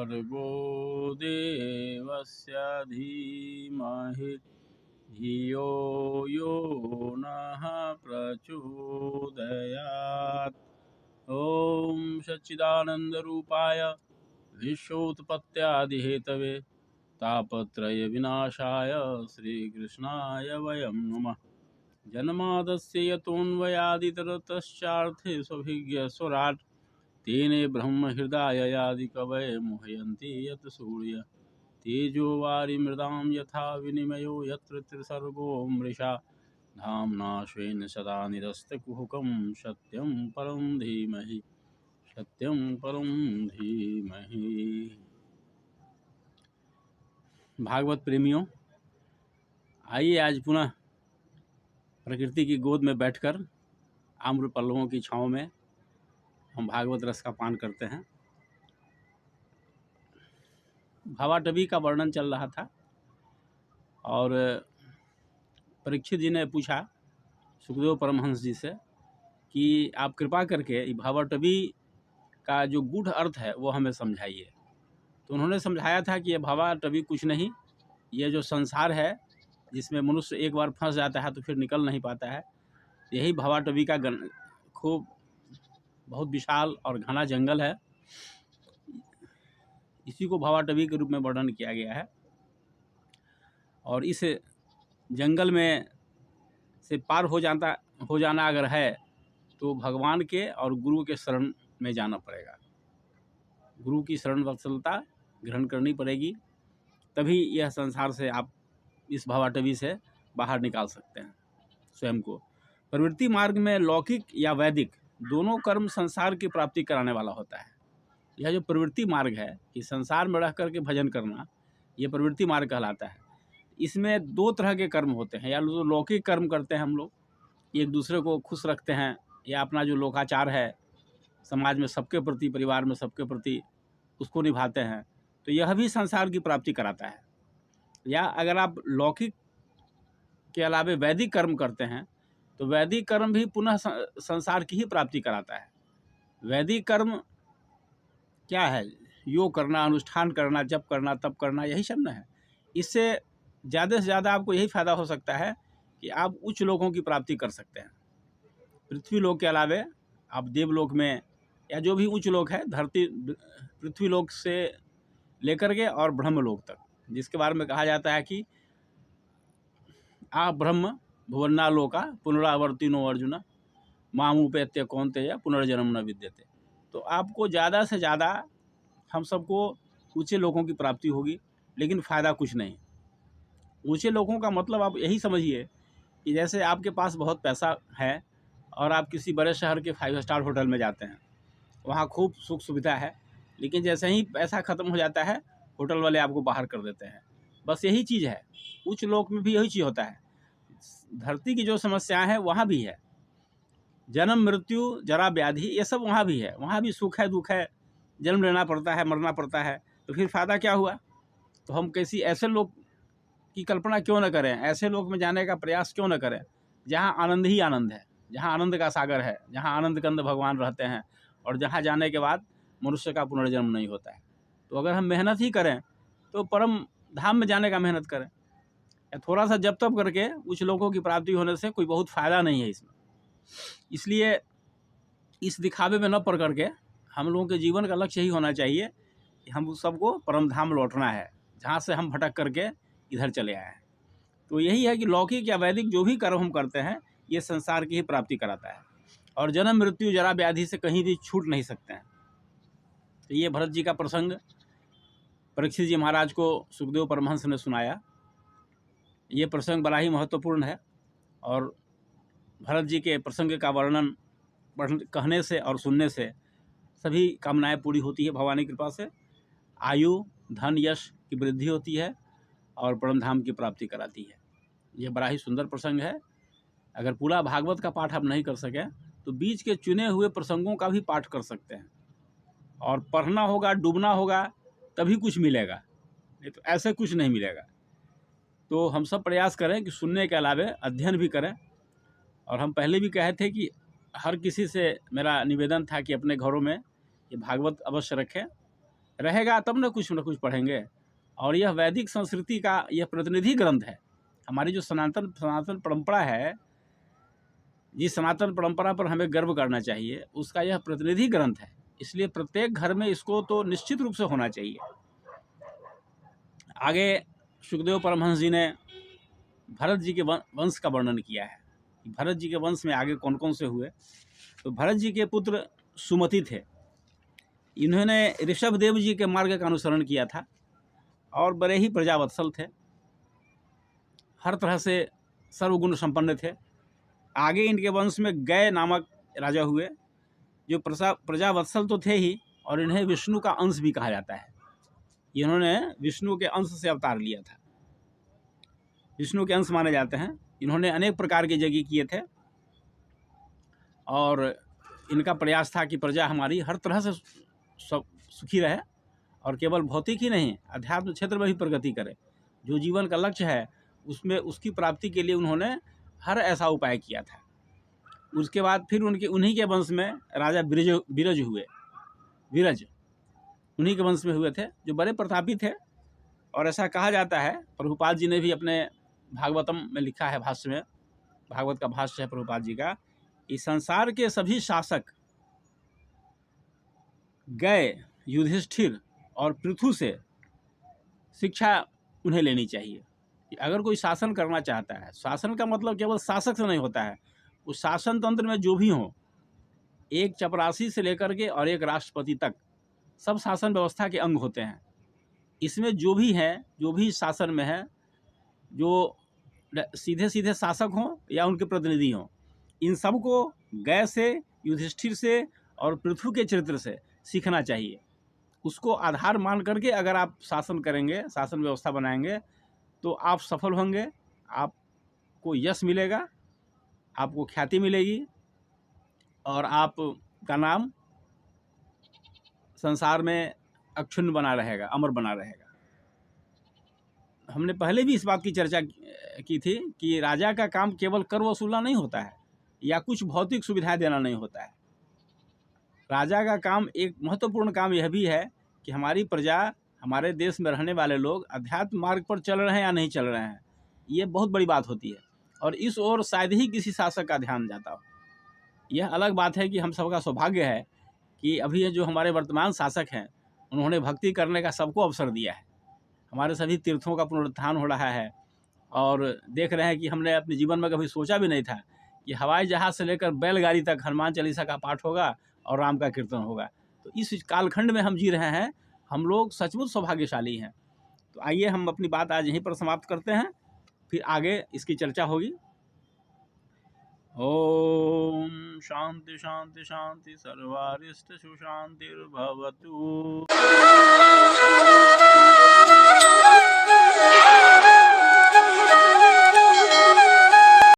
भर्गो देवस्य धीमहि धियो यो नः प्रचोदयात्। ओम सच्चिदानंदरूपाय विश्वोत्पत्त्यादिहेतवे तापत्रय विनाशाय श्रीकृष्णाय वयं नमः। जन्मादस्य यतोऽन्वयादितरतश्चार्थेष्वभिज्ञस्वराट् तेने ब्रह्महृदाययादिकवये मुह्यन्ति यत् सूर्य तेजो वारिमृदां यथा विनिमयो यत्र त्रिसर्गो मृषा धाम्ना स्वेन सदा निरस्तकुहकं सत्यं परं धीमहि सत्यं परं धीमहि। भागवत प्रेमियों, आइए आज पुनः प्रकृति की गोद में बैठकर आम्र पल्लवों की छाँव में हम भागवत रस का पान करते हैं। भावाटवी का वर्णन चल रहा था और परीक्षित जी ने पूछा सुखदेव परमहंस जी से कि आप कृपा करके भावाटवी का जो गूढ़ अर्थ है वो हमें समझाइए। तो उन्होंने समझाया था कि ये भावाटवी कुछ नहीं, ये जो संसार है जिसमें मनुष्य एक बार फंस जाता है तो फिर निकल नहीं पाता है, यही भावाटवी का खूब बहुत विशाल और घना जंगल है। इसी को भावाटवी के रूप में वर्णन किया गया है। और इस जंगल में से पार हो जाना अगर है तो भगवान के और गुरु के शरण में जाना पड़ेगा। गुरु की शरण वत्सलता ग्रहण करनी पड़ेगी, तभी यह संसार से आप इस भावाटवी से बाहर निकाल सकते हैं स्वयं को। प्रवृत्ति मार्ग में लौकिक या वैदिक दोनों कर्म संसार की प्राप्ति कराने वाला होता है। यह जो प्रवृत्ति मार्ग है कि संसार में रह करके भजन करना, यह प्रवृत्ति मार्ग कहलाता है। इसमें दो तरह के कर्म होते हैं, या जो लौकिक कर्म करते हैं हम लोग, एक दूसरे को खुश रखते हैं, या अपना जो लोकाचार है समाज में सबके प्रति, परिवार में सबके प्रति, उसको निभाते हैं, तो यह भी संसार की प्राप्ति कराता है। या अगर आप लौकिक के अलावे वैदिक कर्म करते हैं तो वैदिक कर्म भी पुनः संसार की ही प्राप्ति कराता है। वैदिक कर्म क्या है? योग करना, अनुष्ठान करना, जप करना, तप करना, यही सब न है। इससे ज़्यादा से ज़्यादा आपको यही फायदा हो सकता है कि आप उच्च लोगों की प्राप्ति कर सकते हैं। पृथ्वी लोक के अलावे आप देवलोक में, या जो भी उच्च लोक है धरती पृथ्वी लोक से लेकर के और ब्रह्मलोक तक, जिसके बारे में कहा जाता है कि आ ब्रह्म भुवन्नालोका पुनरावर्तिनो अर्जुन मामुपेत्य कौन्तेय पुनर्जन्म न विद्यते। तो आपको ज़्यादा से ज़्यादा हम सबको ऊंचे लोगों की प्राप्ति होगी, लेकिन फ़ायदा कुछ नहीं। ऊंचे लोगों का मतलब आप यही समझिए कि जैसे आपके पास बहुत पैसा है और आप किसी बड़े शहर के 5 स्टार होटल में जाते हैं, वहाँ खूब सुख सुविधा है, लेकिन जैसे ही पैसा ख़त्म हो जाता है होटल वाले आपको बाहर कर देते हैं। बस यही चीज़ है। उच्च लोक में भी यही चीज़ होता है। धरती की जो समस्याएं हैं वहाँ भी है, जन्म मृत्यु जरा व्याधि, ये सब वहाँ भी है। वहाँ भी सुख है, दुख है, जन्म लेना पड़ता है, मरना पड़ता है, तो फिर फ़ायदा क्या हुआ? तो हम कैसी ऐसे लोग की कल्पना क्यों न करें, ऐसे लोग में जाने का प्रयास क्यों न करें जहाँ आनंद ही आनंद है, जहाँ आनंद का सागर है, जहाँ आनंद कंद भगवान रहते हैं, और जहाँ जाने के बाद मनुष्य का पुनर्जन्म नहीं होता है। तो अगर हम मेहनत ही करें तो परम धाम में जाने का मेहनत करें। थोड़ा सा जप तप करके उच्च लोगों की प्राप्ति होने से कोई बहुत फ़ायदा नहीं है इसमें। इसलिए इस दिखावे में न पड़ करके हम लोगों के जीवन का लक्ष्य यही होना चाहिए कि हम सबको परम धाम लौटना है, जहाँ से हम भटक करके इधर चले आए हैं। तो यही है कि लौकिक या वैदिक जो भी कर्म हम करते हैं ये संसार की ही प्राप्ति कराता है, और जन्म मृत्यु जरा व्याधि से कहीं भी छूट नहीं सकते हैं। तो ये भरत जी का प्रसंग परीक्षित जी महाराज को सुखदेव परमहंस ने सुनाया। ये प्रसंग बड़ा ही महत्वपूर्ण है, और भरत जी के प्रसंग का वर्णन कहने से और सुनने से सभी कामनाएं पूरी होती है भगवान की कृपा से। आयु, धन, यश की वृद्धि होती है और परम धाम की प्राप्ति कराती है। ये बड़ा ही सुंदर प्रसंग है। अगर पूरा भागवत का पाठ आप नहीं कर सकें तो बीच के चुने हुए प्रसंगों का भी पाठ कर सकते हैं, और पढ़ना होगा, डूबना होगा, तभी कुछ मिलेगा, नहीं तो ऐसे कुछ नहीं मिलेगा। तो हम सब प्रयास करें कि सुनने के अलावे अध्ययन भी करें। और हम पहले भी कहे थे कि हर किसी से मेरा निवेदन था कि अपने घरों में ये भागवत अवश्य रखें, रहेगा तब न कुछ पढ़ेंगे। और यह वैदिक संस्कृति का यह प्रतिनिधि ग्रंथ है। हमारी जो सनातन परंपरा है, जिस सनातन परंपरा पर हमें गर्व करना चाहिए, उसका यह प्रतिनिधि ग्रंथ है। इसलिए प्रत्येक घर में इसको तो निश्चित रूप से होना चाहिए। आगे सुखदेव परमहंस जी ने भरत जी के वंश का वर्णन किया है। भरत जी के वंश में आगे कौन कौन से हुए। तो भरत जी के पुत्र सुमति थे। इन्होंने ऋषभ देव जी के मार्ग का अनुसरण किया था और बड़े ही प्रजावत्सल थे, हर तरह से सर्वगुण संपन्न थे। आगे इनके वंश में गय नामक राजा हुए, जो प्रजावत्सल तो थे ही, और इन्हें विष्णु का अंश भी कहा जाता है। इन्होंने विष्णु के अंश से अवतार लिया था, विष्णु के अंश माने जाते हैं। इन्होंने अनेक प्रकार के यज्ञ किए थे और इनका प्रयास था कि प्रजा हमारी हर तरह से सब सुखी रहे और केवल भौतिक ही नहीं, अध्यात्म क्षेत्र में भी प्रगति करे। जो जीवन का लक्ष्य है उसमें उसकी प्राप्ति के लिए उन्होंने हर ऐसा उपाय किया था। उसके बाद फिर उन्हीं के वंश में राजा विरज हुए। विरज उन्हीं के वंश में हुए थे, जो बड़े प्रतापी थे। और ऐसा कहा जाता है, प्रभुपाद जी ने भी अपने भागवतम में लिखा है, भाष्य में, भागवत का भाष्य है प्रभुपाद जी का, कि संसार के सभी शासक गए युधिष्ठिर और पृथु से शिक्षा उन्हें लेनी चाहिए। कि अगर कोई शासन करना चाहता है, शासन का मतलब केवल शासक से नहीं होता है, उस शासन तंत्र में जो भी हो, एक चपरासी से लेकर के और एक राष्ट्रपति तक, सब शासन व्यवस्था के अंग होते हैं। इसमें जो भी है, जो भी शासन में है, जो सीधे सीधे शासक हों या उनके प्रतिनिधि हों, इन सबको गय से, युधिष्ठिर से और पृथु के चरित्र से सीखना चाहिए। उसको आधार मान करके अगर आप शासन करेंगे, शासन व्यवस्था बनाएंगे, तो आप सफल होंगे, आपको यश मिलेगा, आपको ख्याति मिलेगी और आपका नाम संसार में अक्षुण्ण बना रहेगा, अमर बना रहेगा। हमने पहले भी इस बात की चर्चा की थी कि राजा का काम केवल कर वसूलना नहीं होता है या कुछ भौतिक सुविधाएं देना नहीं होता है। राजा का काम, एक महत्वपूर्ण काम यह भी है कि हमारी प्रजा, हमारे देश में रहने वाले लोग अध्यात्म मार्ग पर चल रहे हैं या नहीं चल रहे हैं, ये बहुत बड़ी बात होती है। और इस ओर शायद ही किसी शासक का ध्यान जाता हो। यह अलग बात है कि हम सबका सौभाग्य है कि अभी जो हमारे वर्तमान शासक हैं, उन्होंने भक्ति करने का सबको अवसर दिया है। हमारे सभी तीर्थों का पुनरुत्थान हो रहा है और देख रहे हैं कि हमने अपने जीवन में कभी सोचा भी नहीं था कि हवाई जहाज़ से लेकर बैलगाड़ी तक हनुमान चालीसा का पाठ होगा और राम का कीर्तन होगा। तो इस कालखंड में हम जी रहे हैं, हम लोग सचमुच सौभाग्यशाली हैं। तो आइए हम अपनी बात आज यहीं पर समाप्त करते हैं, फिर आगे इसकी चर्चा होगी। ओम शांति शांति शांति, सर्वारिष्ट सुशांतिर्भवतु।